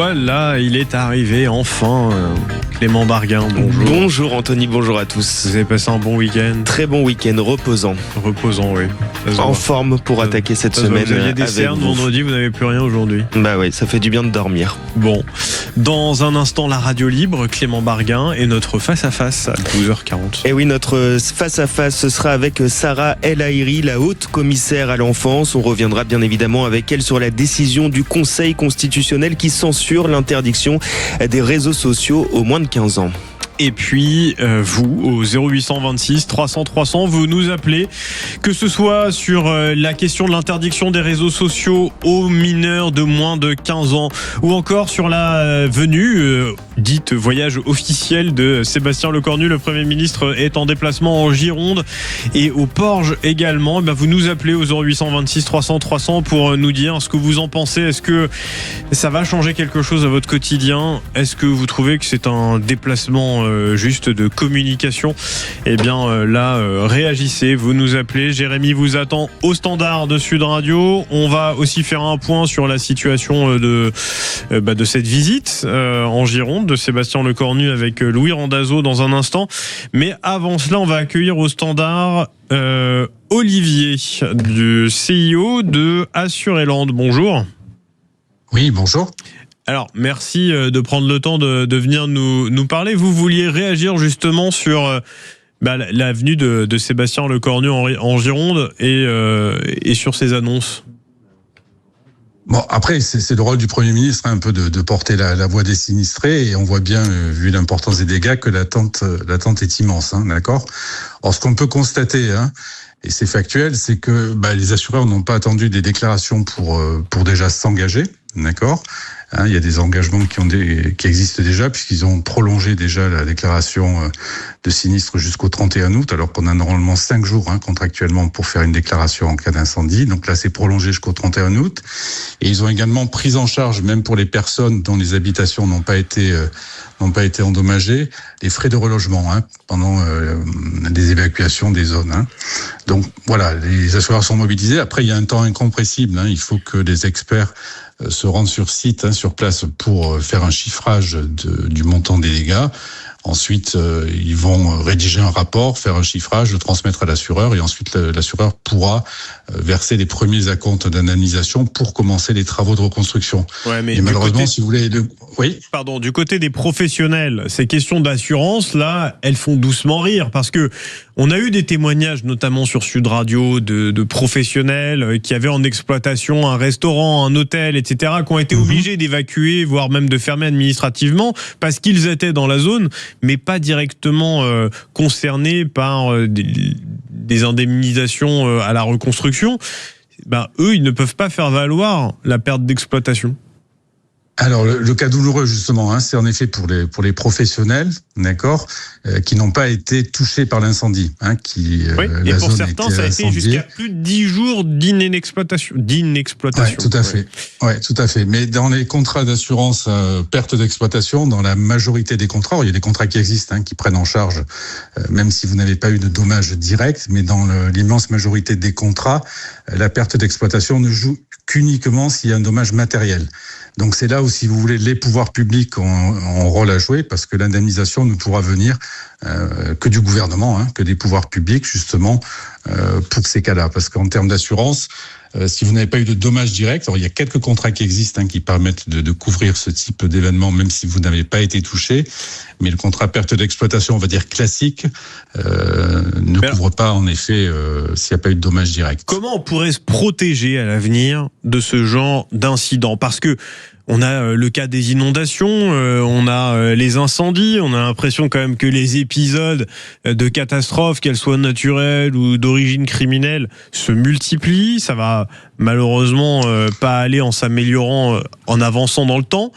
voilà, il est arrivé enfin. Clément Barguin, bonjour. Bonjour Anthony, bonjour à tous. Vous avez passé un bon week-end? Très bon week-end, reposant. Reposant, oui. En forme pour attaquer cette semaine. Vous aviez des cernes vendredi, vous n'avez plus rien aujourd'hui. Bah oui, ça fait du bien de dormir. Bon, dans un instant, la radio libre, Clément Barguin et notre face-à-face à 12h40. Et oui, notre face-à-face, ce sera avec Sarah El Haïry, la haute commissaire à l'enfance. On reviendra bien évidemment avec elle sur la décision du Conseil constitutionnel qui censure l'interdiction des réseaux sociaux aux moins de 15 ans. Et puis, vous, au 0826 300 300, vous nous appelez, que ce soit sur la question de l'interdiction des réseaux sociaux aux mineurs de moins de 15 ans, ou encore sur la venue, dite voyage officiel de Sébastien Lecornu. Le Premier ministre est en déplacement en Gironde et au Porge également. Vous nous appelez au 0826 300 300 pour nous dire ce que vous en pensez. Est-ce que ça va changer quelque chose à votre quotidien? Est-ce que vous trouvez que c'est un déplacement juste de communication? Eh bien là, réagissez, vous nous appelez. Jérémy vous attend au standard de Sud Radio. On va aussi faire un point sur la situation de cette visite en Gironde de Sébastien Lecornu avec Louis Randazzo dans un instant. Mais avant cela, on va accueillir au standard Olivier du CIO de Assureland. Bonjour. Oui, bonjour. Alors, merci de prendre le temps de venir nous parler. Vous vouliez réagir justement sur la venue de Sébastien Lecornu en Gironde et sur ses annonces. Bon, après, c'est le rôle du Premier ministre un peu de porter la voix des sinistrés, et on voit bien, vu l'importance des dégâts, que l'attente est immense, d'accord. Or, ce qu'on peut constater, et c'est factuel, c'est que les assureurs n'ont pas attendu des déclarations pour déjà s'engager, d'accord. Il y a des engagements qui existent déjà, puisqu'ils ont prolongé déjà la déclaration de sinistre jusqu'au 31 août, alors qu'on a normalement 5 jours contractuellement pour faire une déclaration en cas d'incendie. Donc là, c'est prolongé jusqu'au 31 août. Et ils ont également pris en charge, même pour les personnes dont les habitations n'ont pas été endommagées, les frais de relogement pendant les évacuations des zones. Donc voilà, les assureurs sont mobilisés. Après, il y a un temps incompressible. Il faut que les experts se rendent sur site, sur place, pour faire un chiffrage du montant des dégâts. Ensuite, ils vont rédiger un rapport, faire un chiffrage, le transmettre à l'assureur, et ensuite l'assureur pourra verser les premiers acomptes d'indemnisation pour commencer les travaux de reconstruction. Ouais, mais et malheureusement, si vous voulez... Oui. Pardon, du côté des professionnels, ces questions d'assurance, là, elles font doucement rire, parce que on a eu des témoignages, notamment sur Sud Radio, de professionnels qui avaient en exploitation un restaurant, un hôtel, etc., qui ont été obligés d'évacuer, voire même de fermer administrativement, parce qu'ils étaient dans la zone, mais pas directement concernés par des indemnisations à la reconstruction. Eux, ils ne peuvent pas faire valoir la perte d'exploitation. Alors, le cas douloureux, justement, c'est en effet pour les professionnels, d'accord, qui n'ont pas été touchés par l'incendie, oui, et pour certains, ça a été jusqu'à plus de 10 jours d'inexploitation. Ouais, tout à fait. Ouais, tout à fait. Mais dans les contrats d'assurance perte d'exploitation, dans la majorité des contrats, il y a des contrats qui existent, qui prennent en charge, même si vous n'avez pas eu de dommages directs, mais dans l'immense majorité des contrats, la perte d'exploitation ne joue qu'uniquement s'il y a un dommage matériel. Donc c'est là où, si vous voulez, les pouvoirs publics ont un rôle à jouer, parce que l'indemnisation ne pourra venir que du gouvernement, que des pouvoirs publics, justement, pour ces cas-là. Parce qu'en termes d'assurance, si vous n'avez pas eu de dommages directs, alors il y a quelques contrats qui existent qui permettent de couvrir ce type d'événement, même si vous n'avez pas été touché, mais le contrat perte d'exploitation, on va dire classique, ne couvre pas, en effet, s'il n'y a pas eu de dommages directs. Comment on pourrait se protéger à l'avenir de ce genre d'incident? Parce que on a le cas des inondations, on a les incendies, on a l'impression quand même que les épisodes de catastrophes, qu'elles soient naturelles ou d'origine criminelle, se multiplient. Ça va malheureusement pas aller en s'améliorant, en avançant dans le temps.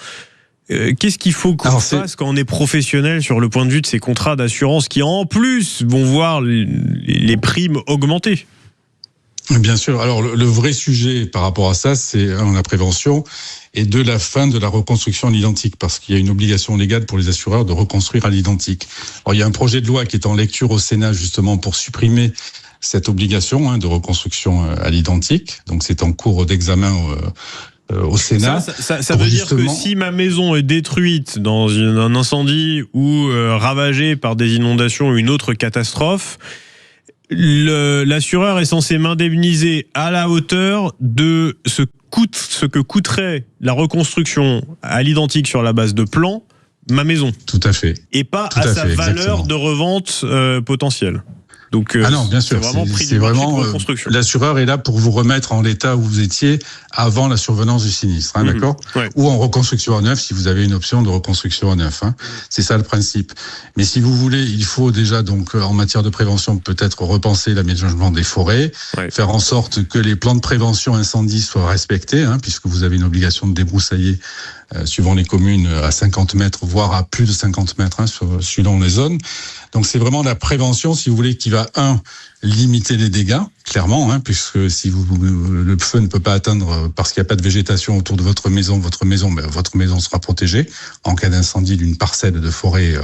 Qu'est-ce qu'il faut qu'on fasse quand on est professionnel sur le point de vue de ces contrats d'assurance qui, en plus, vont voir les primes augmenter? Bien sûr. Alors, le vrai sujet par rapport à ça, c'est la prévention et de la fin de la reconstruction à l'identique, parce qu'il y a une obligation légale pour les assureurs de reconstruire à l'identique. Alors, il y a un projet de loi qui est en lecture au Sénat, justement, pour supprimer cette obligation de reconstruction à l'identique. Donc, c'est en cours d'examen au Sénat. Ça veut dire que si ma maison est détruite dans un incendie ou ravagée par des inondations ou une autre catastrophe, l'assureur est censé m'indemniser à la hauteur de ce que coûterait la reconstruction à l'identique sur la base de plan, ma maison. Tout à fait. Et pas à sa valeur de revente potentielle. Donc, non, bien sûr, c'est vraiment l'assureur est là pour vous remettre en l'état où vous étiez avant la survenance du sinistre, hein, d'accord, ouais. Ou en reconstruction à neuf si vous avez une option de reconstruction à neuf. Hein. C'est ça le principe. Mais si vous voulez, il faut déjà donc en matière de prévention peut-être repenser l'aménagement des forêts, faire en sorte que les plans de prévention incendie soient respectés, hein, puisque vous avez une obligation de débroussailler suivant les communes à 50 mètres, voire à plus de 50 mètres, hein, selon les zones. Donc c'est vraiment la prévention, si vous voulez, qui va limiter les dégâts, clairement, hein, puisque si le feu ne peut pas atteindre parce qu'il n'y a pas de végétation autour de votre maison sera protégée en cas d'incendie d'une parcelle de forêt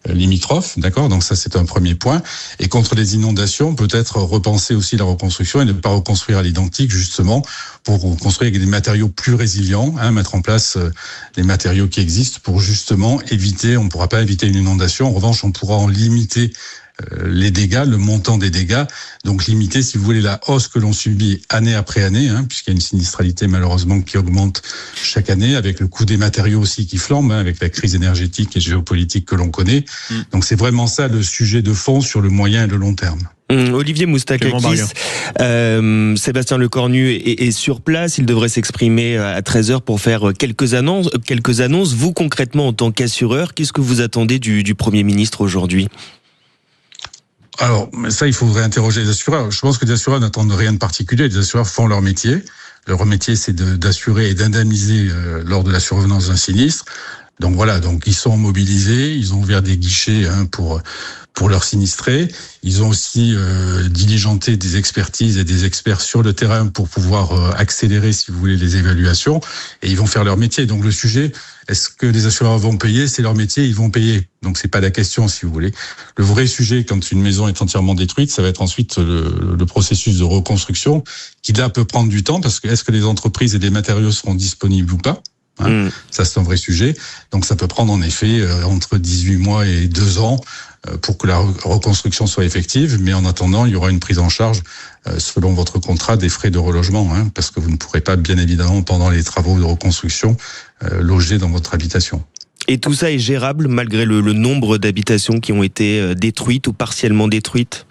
limitrophe, d'accord. Donc ça c'est un premier point. Et contre les inondations, peut-être repenser aussi la reconstruction et ne pas reconstruire à l'identique, justement pour construire avec des matériaux plus résilients, hein, mettre en place les matériaux qui existent pour justement éviter. On ne pourra pas éviter une inondation. En revanche, on pourra en limiter les dégâts, le montant des dégâts, donc limiter, si vous voulez, la hausse que l'on subit année après année, hein, puisqu'il y a une sinistralité malheureusement qui augmente chaque année, avec le coût des matériaux aussi qui flambe, hein, avec la crise énergétique et géopolitique que l'on connaît. Donc c'est vraiment ça le sujet de fond sur le moyen et le long terme. Olivier Moustakakis, Sébastien Lecornu est sur place, il devrait s'exprimer à 13h pour faire quelques annonces. Vous concrètement en tant qu'assureur, qu'est-ce que vous attendez du Premier ministre aujourd'hui ? Alors, ça, il faudrait interroger les assureurs. Je pense que les assureurs n'attendent rien de particulier. Les assureurs font leur métier. Leur métier, c'est d'assurer et d'indemniser lors de la survenance d'un sinistre. Donc voilà, donc ils sont mobilisés, ils ont ouvert des guichets, hein, pour leurs sinistrés. Ils ont aussi diligenté des expertises et des experts sur le terrain pour pouvoir accélérer, si vous voulez, les évaluations. Et ils vont faire leur métier. Donc le sujet, est-ce que les assureurs vont payer ? C'est leur métier, ils vont payer. Donc c'est pas la question, si vous voulez. Le vrai sujet, quand une maison est entièrement détruite, ça va être ensuite le processus de reconstruction, qui là peut prendre du temps, parce que est-ce que les entreprises et les matériaux seront disponibles ou pas ? Hein, ça c'est un vrai sujet. Donc ça peut prendre en effet entre 18 mois et 2 ans pour que la reconstruction soit effective, mais en attendant il y aura une prise en charge selon votre contrat des frais de relogement, hein, parce que vous ne pourrez pas bien évidemment pendant les travaux de reconstruction loger dans votre habitation. Et tout ça est gérable malgré le nombre d'habitations qui ont été détruites ou partiellement détruites ?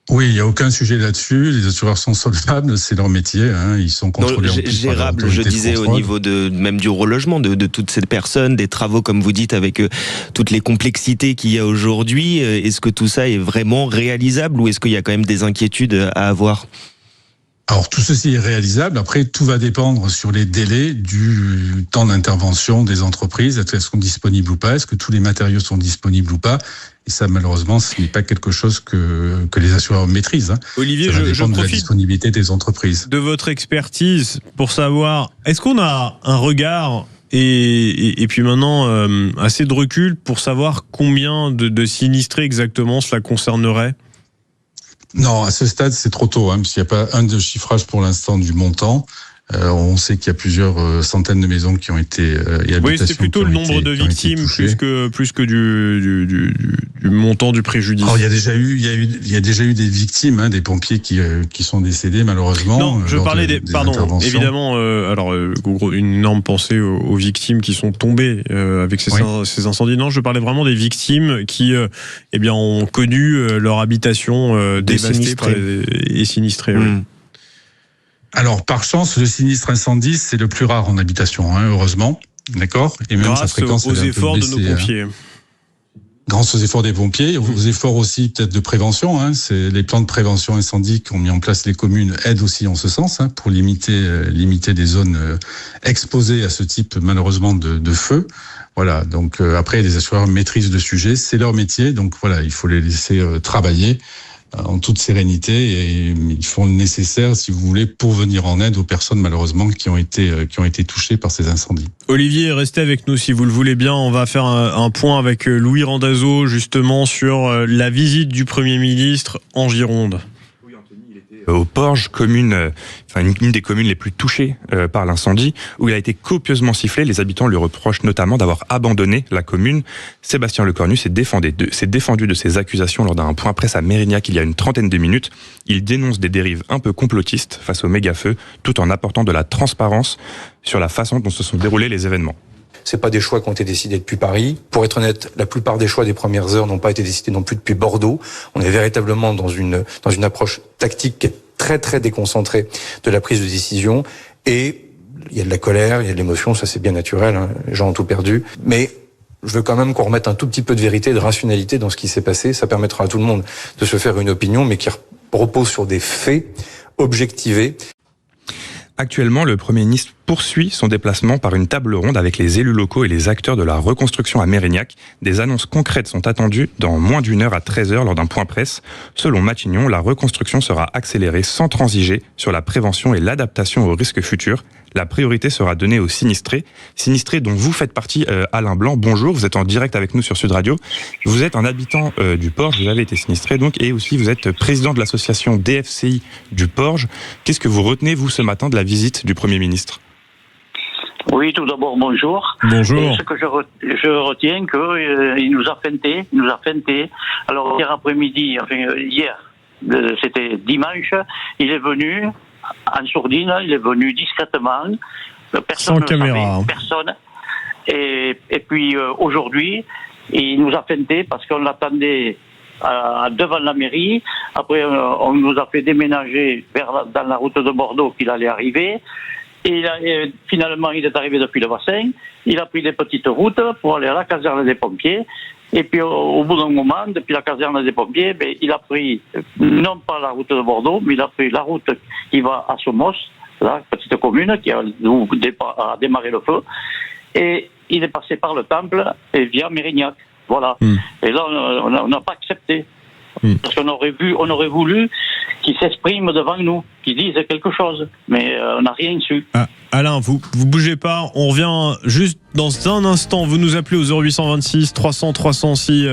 Oui, il n'y a aucun sujet là-dessus. Les assureurs sont solvables, c'est leur métier. Hein. Ils sont contrôlés en plus gérable, je disais au niveau même du relogement de toutes ces personnes, des travaux comme vous dites avec toutes les complexités qu'il y a aujourd'hui. Est-ce que tout ça est vraiment réalisable ou est-ce qu'il y a quand même des inquiétudes à avoir ? Alors tout ceci est réalisable. Après, tout va dépendre sur les délais du temps d'intervention des entreprises. Est-ce qu'elles sont disponibles ou pas ? Est-ce que tous les matériaux sont disponibles ou pas ? Et ça, malheureusement, ce n'est pas quelque chose que les assureurs maîtrisent. Hein. Olivier, je profite de la disponibilité des entreprises. De votre expertise pour savoir, est-ce qu'on a un regard et puis maintenant assez de recul pour savoir combien de sinistrés exactement cela concernerait ? Non, à ce stade, c'est trop tôt, hein, parce qu'il n'y a pas un de chiffrage pour l'instant du montant. On sait qu'il y a plusieurs centaines de maisons qui ont été oui, c'est plutôt le nombre de victimes plus que du montant du préjudice. Alors, il y a déjà eu des victimes, hein, des pompiers qui sont décédés malheureusement. Non, je parlais des évidemment. Une énorme pensée aux victimes qui sont tombées avec ces incendies. Non, je parlais vraiment des victimes qui ont connu leur habitation dévastée et sinistrée. Oui. Alors, par chance, le sinistre incendie, c'est le plus rare en habitation, hein, heureusement, d'accord. Et même grâce sa fréquence aux efforts de nos pompiers. Grâce aux efforts des pompiers, aux efforts aussi peut-être de prévention. Hein, c'est les plans de prévention incendie qu'ont mis en place les communes aident aussi en ce sens, hein, pour limiter des zones exposées à ce type malheureusement de feu. Voilà. Donc après, les assureurs maîtrisent le sujet, c'est leur métier. Donc voilà, il faut les laisser travailler en toute sérénité et ils font le nécessaire, si vous voulez, pour venir en aide aux personnes malheureusement qui ont été touchées par ces incendies. Olivier, restez avec nous si vous le voulez bien. On va faire un point avec Louis Randazzo justement sur la visite du Premier ministre en Gironde. Oui, Anthony, il était au Porge, une des communes les plus touchées par l'incendie, où il a été copieusement sifflé. Les habitants lui reprochent notamment d'avoir abandonné la commune. Sébastien Lecornu s'est défendu de ces accusations lors d'un point presse à Mérignac il y a une trentaine de minutes. Il dénonce des dérives un peu complotistes face au méga-feu, tout en apportant de la transparence sur la façon dont se sont déroulés les événements. C'est pas des choix qui ont été décidés depuis Paris. Pour être honnête, la plupart des choix des premières heures n'ont pas été décidés non plus depuis Bordeaux. On est véritablement dans une approche tactique qui est très très déconcentrée de la prise de décision. Et il y a de la colère, il y a de l'émotion, ça c'est bien naturel, hein. Les gens ont tout perdu. Mais je veux quand même qu'on remette un tout petit peu de vérité, de rationalité dans ce qui s'est passé. Ça permettra à tout le monde de se faire une opinion, mais qui repose sur des faits objectivés. Actuellement, le Premier ministre poursuit son déplacement par une table ronde avec les élus locaux et les acteurs de la reconstruction à Mérignac. Des annonces concrètes sont attendues dans moins d'1 heure à 13h lors d'un point presse. Selon Matignon, la reconstruction sera accélérée sans transiger sur la prévention et l'adaptation aux risques futurs. La priorité sera donnée aux sinistrés dont vous faites partie, Alain Blanc. Bonjour, vous êtes en direct avec nous sur Sud Radio. Vous êtes un habitant du Porge, vous avez été sinistré donc, et aussi vous êtes président de l'association DFCI du Porge. Qu'est-ce que vous retenez, vous, ce matin de la visite du Premier ministre ? Oui, tout d'abord, bonjour. Bonjour. Et ce que je retiens, il nous a feinté. Alors, hier après-midi, c'était dimanche, il est venu en sourdine, il est venu discrètement. Personne sans caméra. Personne. Et puis, aujourd'hui, il nous a feinté parce qu'on l'attendait devant la mairie. Après, on nous a fait déménager dans la route de Bordeaux qu'il allait arriver. Et finalement, il est arrivé depuis le bassin. Il a pris des petites routes pour aller à la caserne des pompiers. Et puis, au bout d'un moment, depuis la caserne des pompiers, il a pris, non pas la route de Bordeaux, mais il a pris la route qui va à Somos, la petite commune qui a démarré le feu. Et il est passé par le Temple et via Mérignac. Voilà. Et là, on n'a pas accepté. Parce qu'on aurait voulu qu'ils s'expriment devant nous, qu'ils disent quelque chose. Mais on n'a rien su. Alain, vous bougez pas. On revient juste dans un instant. Vous nous appelez au 0826 300 300 si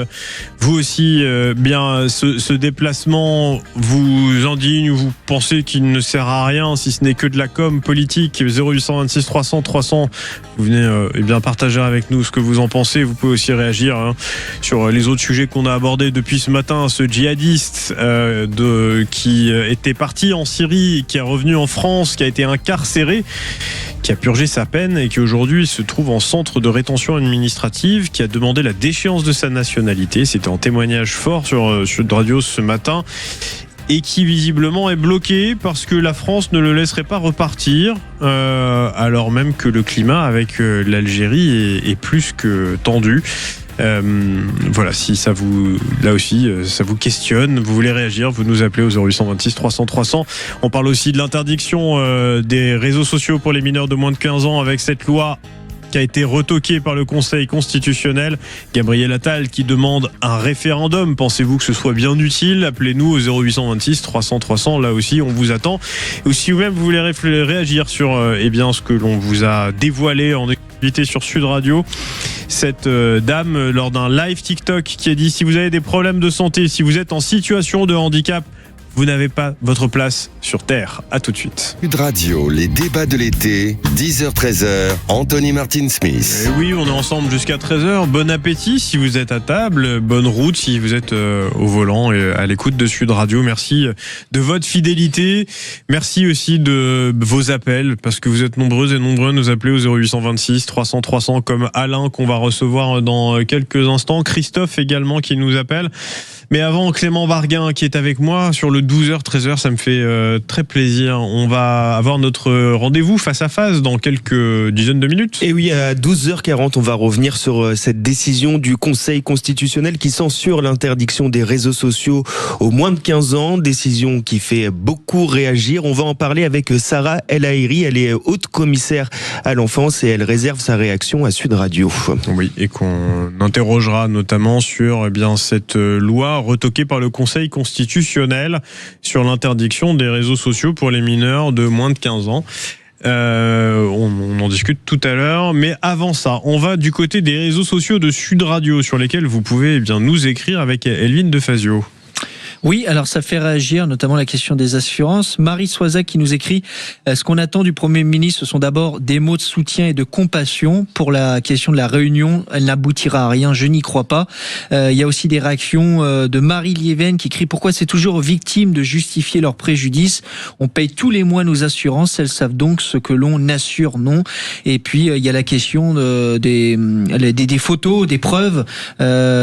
vous aussi, ce déplacement vous indigne ou vous pensez qu'il ne sert à rien, si ce n'est que de la com politique. 0826 300 300. Vous venez partager avec nous ce que vous en pensez. Vous pouvez aussi réagir sur les autres sujets qu'on a abordés depuis ce matin. Ce djihadiste qui était parti en Syrie, qui est revenu en France, qui a été incarcéré, qui a purgé sa peine et qui aujourd'hui se trouve en centre de rétention administrative, qui a demandé la déchéance de sa nationalité. C'était en témoignage fort sur Sud Radio ce matin. Et qui visiblement est bloqué parce que la France ne le laisserait pas repartir, alors même que le climat avec l'Algérie est plus que tendu. Voilà, si ça vous, là aussi, ça vous questionne, vous voulez réagir, vous nous appelez au 0826 300 300. On parle aussi de l'interdiction des réseaux sociaux pour les mineurs de moins de 15 ans avec cette loi qui a été retoquée par le Conseil constitutionnel. Gabriel Attal qui demande un référendum. Pensez-vous que ce soit bien utile ? Appelez-nous au 0826 300 300. Là aussi, on vous attend. Ou si vous-même vous voulez réagir sur ce que l'on vous a dévoilé en exclusivité sur Sud Radio. Cette dame, lors d'un live TikTok, qui a dit: si vous avez des problèmes de santé, si vous êtes en situation de handicap, vous n'avez pas votre place sur Terre. À tout de suite. Sud Radio, les débats de l'été, 10h-13h, Anthony Martin-Smith. Et oui, on est ensemble jusqu'à 13h. Bon appétit si vous êtes à table. Bonne route si vous êtes au volant et à l'écoute de Sud Radio. Merci de votre fidélité. Merci aussi de vos appels, parce que vous êtes nombreuses et nombreux à nous appeler au 0826 300 300, comme Alain qu'on va recevoir dans quelques instants. Christophe également qui nous appelle. Mais avant, Clément Varguin qui est avec moi sur le 12h-13h, ça me fait très plaisir. On va avoir notre rendez-vous face à face dans quelques dizaines de minutes. Et oui, à 12h40, on va revenir sur cette décision du Conseil constitutionnel qui censure l'interdiction des réseaux sociaux aux moins de 15 ans. Décision qui fait beaucoup réagir. On va en parler avec Sarah El Haïry. Elle est haute commissaire à l'enfance et elle réserve sa réaction à Sud Radio. Oui, et qu'on interrogera notamment sur cette loi retoquée par le Conseil constitutionnel sur l'interdiction des réseaux sociaux pour les mineurs de moins de 15 ans. On en discute tout à l'heure, mais avant ça, on va du côté des réseaux sociaux de Sud Radio sur lesquels vous pouvez nous écrire avec Elvin de Fazio. Oui, alors ça fait réagir, notamment la question des assurances. Marie Soisac qui nous écrit ce qu'on attend du Premier ministre, ce sont d'abord des mots de soutien et de compassion. Pour la question de la réunion, elle n'aboutira à rien, je n'y crois pas. Il y a aussi des réactions de Marie Lieven qui crie pourquoi c'est toujours aux victimes de justifier leurs préjudices. On paye tous les mois nos assurances, elles savent donc ce que l'on assure, non. Et puis il y a la question des photos, des preuves.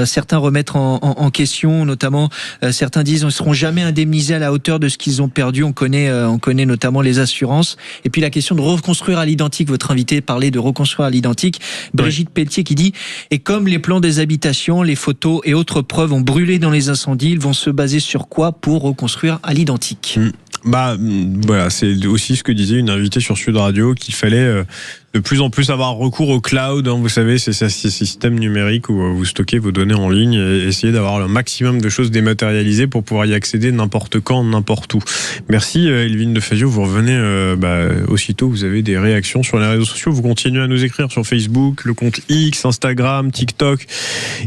Certains remettent en question, notamment certains disent qu'ils ne seront jamais indemnisés à la hauteur de ce qu'ils ont perdu. On connaît notamment les assurances. Et puis la question de reconstruire à l'identique. Votre invité parlait de reconstruire à l'identique. Brigitte Pelletier qui dit et comme les plans des habitations, les photos et autres preuves ont brûlé dans les incendies, ils vont se baser sur quoi pour reconstruire à l'identique? Voilà, c'est aussi ce que disait une invitée sur Sud Radio, qu'il fallait de plus en plus avoir recours au cloud. Vous savez, c'est ces systèmes numériques où vous stockez vos données en ligne et essayez d'avoir le maximum de choses dématérialisées pour pouvoir y accéder n'importe quand, n'importe où. Merci Elvine de Fazio, vous revenez aussitôt, vous avez des réactions sur les réseaux sociaux, vous continuez à nous écrire sur Facebook, le compte X, Instagram, TikTok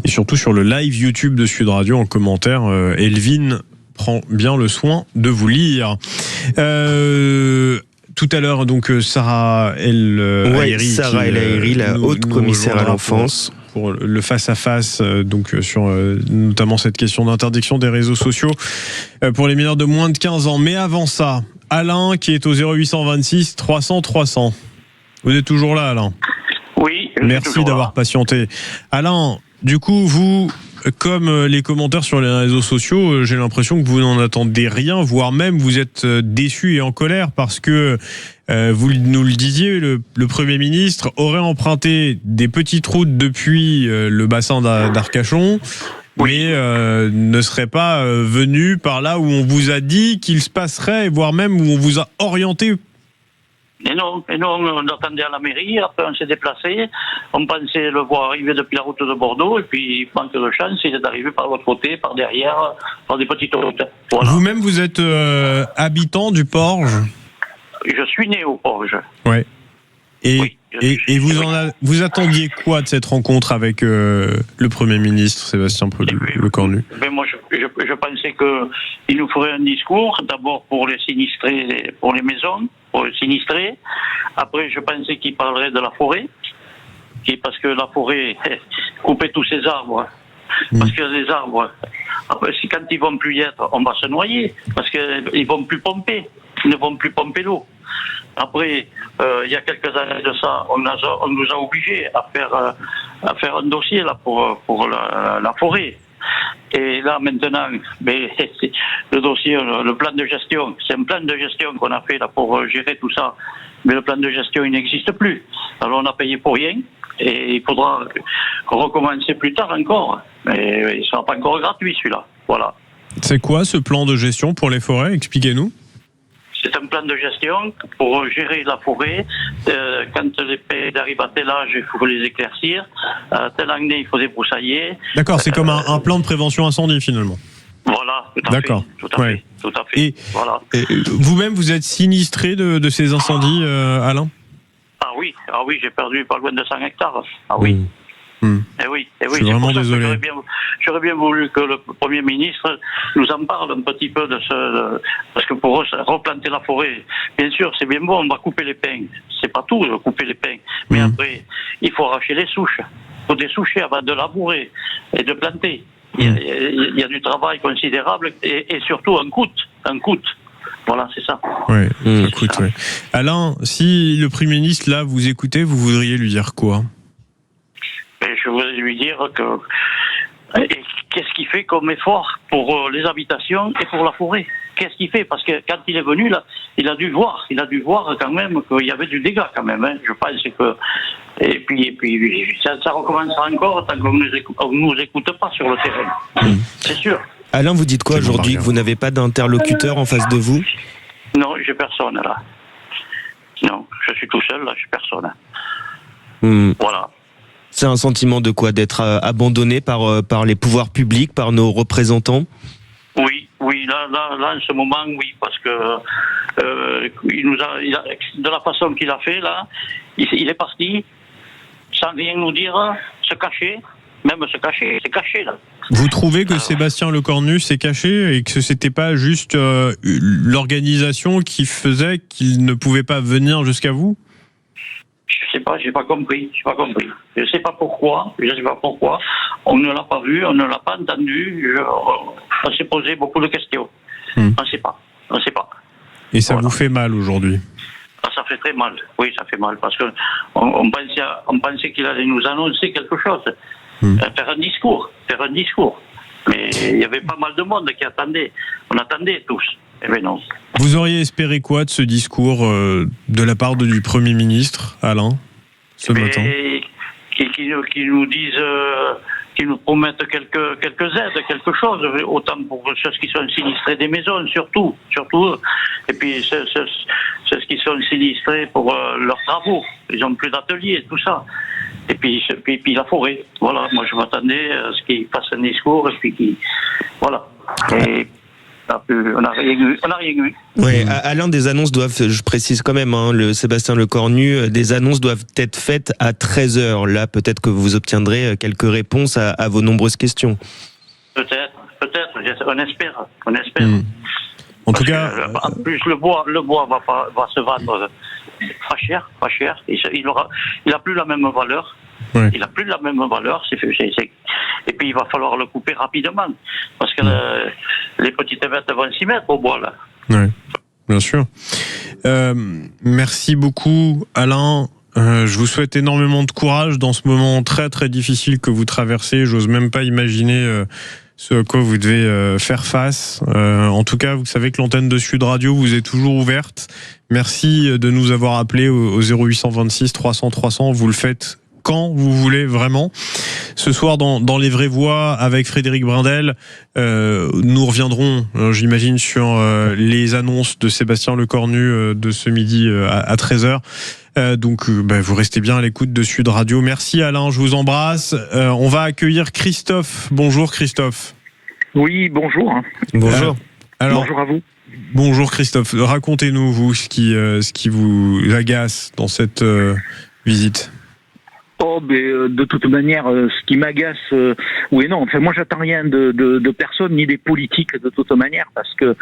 et surtout sur le live YouTube de Sud Radio en commentaire. Elvine prend bien le soin de vous lire. Tout à l'heure, donc, Sarah El Haïry, la haute commissaire à l'enfance. Pour le face-à-face, donc, sur notamment cette question d'interdiction des réseaux sociaux pour les mineurs de moins de 15 ans. Mais avant ça, Alain, qui est au 0826 300 300. Vous êtes toujours là, Alain? Oui. Merci d'avoir patienté. Alain, du coup, vous... Comme les commentaires sur les réseaux sociaux, j'ai l'impression que vous n'en attendez rien, voire même vous êtes déçu et en colère parce que vous nous le disiez, le Premier ministre aurait emprunté des petites routes depuis le bassin d'Arcachon, mais ne serait pas venu par là où on vous a dit qu'il se passerait, voire même où on vous a orienté. Et non, on attendait à la mairie, après on s'est déplacé, on pensait le voir arriver depuis la route de Bordeaux, et puis, manque de chance, il est arrivé par l'autre côté, par derrière, par des petites routes. Voilà. Vous-même, vous êtes habitant du Porge? Je suis né au Porge. Ouais. Et vous attendiez quoi de cette rencontre avec le Premier ministre, Sébastien Lecornu? Moi, je pensais qu'il nous ferait un discours, d'abord pour les sinistrés, pour les maisons, pour les sinistrés. Après, je pensais qu'il parlerait de la forêt, parce que la forêt coupait tous ces arbres. Parce que les arbres, quand ils vont plus y être, on va se noyer, parce qu'ils vont plus pomper, ils ne vont plus pomper l'eau. Après, il y a quelques années de ça, on nous a obligés à faire un dossier là pour la forêt. Et là maintenant, le dossier, le plan de gestion, c'est un plan de gestion qu'on a fait là pour gérer tout ça. Mais le plan de gestion, il n'existe plus. Alors on a payé pour rien. Et il faudra recommencer plus tard encore. Mais il ne sera pas encore gratuit celui-là. Voilà. C'est quoi ce plan de gestion pour les forêts? Expliquez-nous. C'est un plan de gestion pour gérer la forêt. Quand les paies arrivent à tel âge, il faut les éclaircir. Telle année, il faut débroussailler. D'accord, c'est comme un plan de prévention incendie finalement. Voilà, tout à fait. Tout à fait. Et, voilà. Vous-même, vous êtes sinistré de ces incendies, Alain? Ah oui, j'ai perdu pas loin de 100 hectares. Ah oui. Eh oui. Je suis vraiment désolé. J'aurais bien voulu que le Premier ministre nous en parle un petit peu parce que pour eux, replanter la forêt, bien sûr, c'est bien bon, on va couper les pins. C'est pas tout, couper les pins. Mais après, il faut arracher les souches. Il faut dessoucher avant de labourer et de planter. Il y a du travail considérable et surtout un coût. Voilà, c'est ça. Oui, ça coûte, oui. Alain, si le Premier ministre, là, vous écoutez, vous voudriez lui dire quoi? Je voudrais lui dire qu'est-ce qu'il fait comme effort pour les habitations et pour la forêt? Qu'est-ce qu'il fait? Parce que quand il est venu là, il a dû voir quand même qu'il y avait du dégât quand même. Je pense que et puis ça recommencera encore tant qu'on ne nous écoute pas sur le terrain. C'est sûr. Alain, vous dites quoi aujourd'hui, que vous n'avez pas d'interlocuteur en face de vous? Non, j'ai personne là. Non, je suis tout seul là, j'ai personne. Voilà. C'est un sentiment de quoi? D'être abandonné par les pouvoirs publics, par nos représentants? Oui, là, en ce moment, oui, parce que de la façon qu'il a fait là, il est parti sans rien nous dire, se cacher. Même se cacher, c'est caché là. Vous trouvez que Sébastien Lecornu s'est caché et que c'était pas juste l'organisation qui faisait qu'il ne pouvait pas venir jusqu'à vous? Je sais pas, j'ai pas compris. Je sais pas pourquoi. On ne l'a pas vu, on ne l'a pas entendu. On s'est posé beaucoup de questions. On ne sait pas. Et ça vous fait mal aujourd'hui? Ça fait très mal. Oui, ça fait mal parce que on pensait qu'il allait nous annoncer quelque chose, faire un discours. Mais il y avait pas mal de monde qui attendait. On attendait tous. Eh bien non. Vous auriez espéré quoi de ce discours de la part du Premier ministre, Alain, ce matin? Qui nous disent, qui nous promettent quelques aides, quelque chose, autant pour ceux qui sont sinistrés des maisons, surtout. Et puis ceux qui sont sinistrés pour leurs travaux. Ils n'ont plus d'atelier, tout ça. Et puis la forêt. Voilà, moi je m'attendais à ce qu'il fasse un discours et puis voilà. Et on n'a rien eu. Ouais, Alain, des annonces doivent, je précise quand même, le Sébastien Lecornu, des annonces doivent être faites à 13h. Là, peut-être que vous obtiendrez quelques réponses à vos nombreuses questions. Peut-être, on espère. En tout cas, en plus le bois va se vendre pas cher. Il a plus la même valeur. Ouais. Il a plus la même valeur. Et puis il va falloir le couper rapidement parce que les petites bêtes vont s'y mettre au bois là. Oui, bien sûr. Merci beaucoup, Alain. Je vous souhaite énormément de courage dans ce moment très très difficile que vous traversez. J'ose même pas imaginer ce à quoi vous devez faire face. En tout cas, vous savez que l'antenne de Sud Radio vous est toujours ouverte. Merci de nous avoir appelés au 0826 300 300. Vous le faites quand vous voulez, vraiment. Ce soir, dans Les Vraies Voix, avec Frédéric Brindel, nous reviendrons, j'imagine, sur les annonces de Sébastien Lecornu de ce midi à 13h. Donc, vous restez bien à l'écoute de Sud Radio. Merci Alain, je vous embrasse. On va accueillir Christophe. Bonjour Christophe. Oui, bonjour. Bonjour. Alors, bonjour à vous. Bonjour Christophe. Racontez-nous, vous, ce qui vous agace dans cette visite. De toute manière, ce qui m'agace, oui et non. Enfin, moi, j'attends rien de personne ni des politiques de toute manière, parce que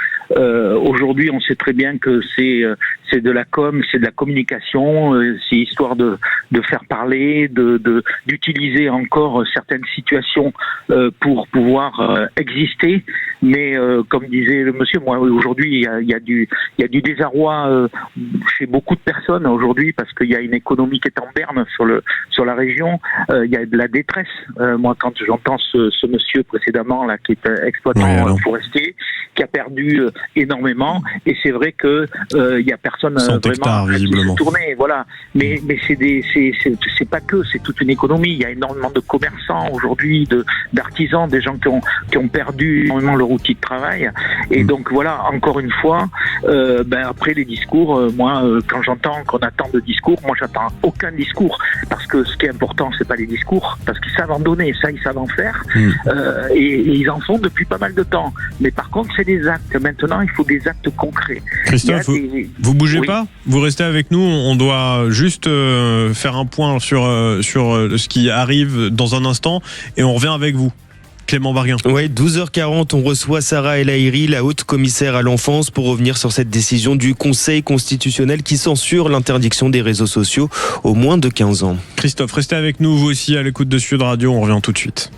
aujourd'hui, on sait très bien que c'est de la com, c'est de la communication, c'est histoire de faire parler, d'utiliser encore certaines situations pour pouvoir exister. Mais comme disait le monsieur, moi aujourd'hui, il y a du désarroi chez beaucoup de personnes aujourd'hui parce qu'il y a une économie qui est en berne sur la région, il y a de la détresse. Moi, quand j'entends ce monsieur précédemment là, qui est exploitant forestier, qui a perdu énormément, et c'est vrai que il y a personne vraiment qui se tourner, voilà. Mais c'est pas que, c'est toute une économie. Il y a énormément de commerçants aujourd'hui, d'artisans, des gens qui ont perdu énormément leur outil de travail. Et donc voilà, encore une fois, après les discours, moi, quand j'entends qu'on attend de discours, moi j'attends aucun discours, parce que ce qui est important, c'est pas les discours, parce qu'ils savent en donner, ça ils savent en faire, et ils en font depuis pas mal de temps. Mais par contre, c'est des actes. Maintenant, il faut des actes concrets. Christophe, vous bougez pas? Vous restez avec nous. On doit juste faire un point sur ce qui arrive dans un instant, et on revient avec vous. Clément Barguin. Ouais, 12h40, on reçoit Sarah El Haïry, la haute commissaire à l'enfance, pour revenir sur cette décision du Conseil constitutionnel qui censure l'interdiction des réseaux sociaux aux moins de 15 ans. Christophe, restez avec nous, vous aussi, à l'écoute de Sud Radio. On revient tout de suite.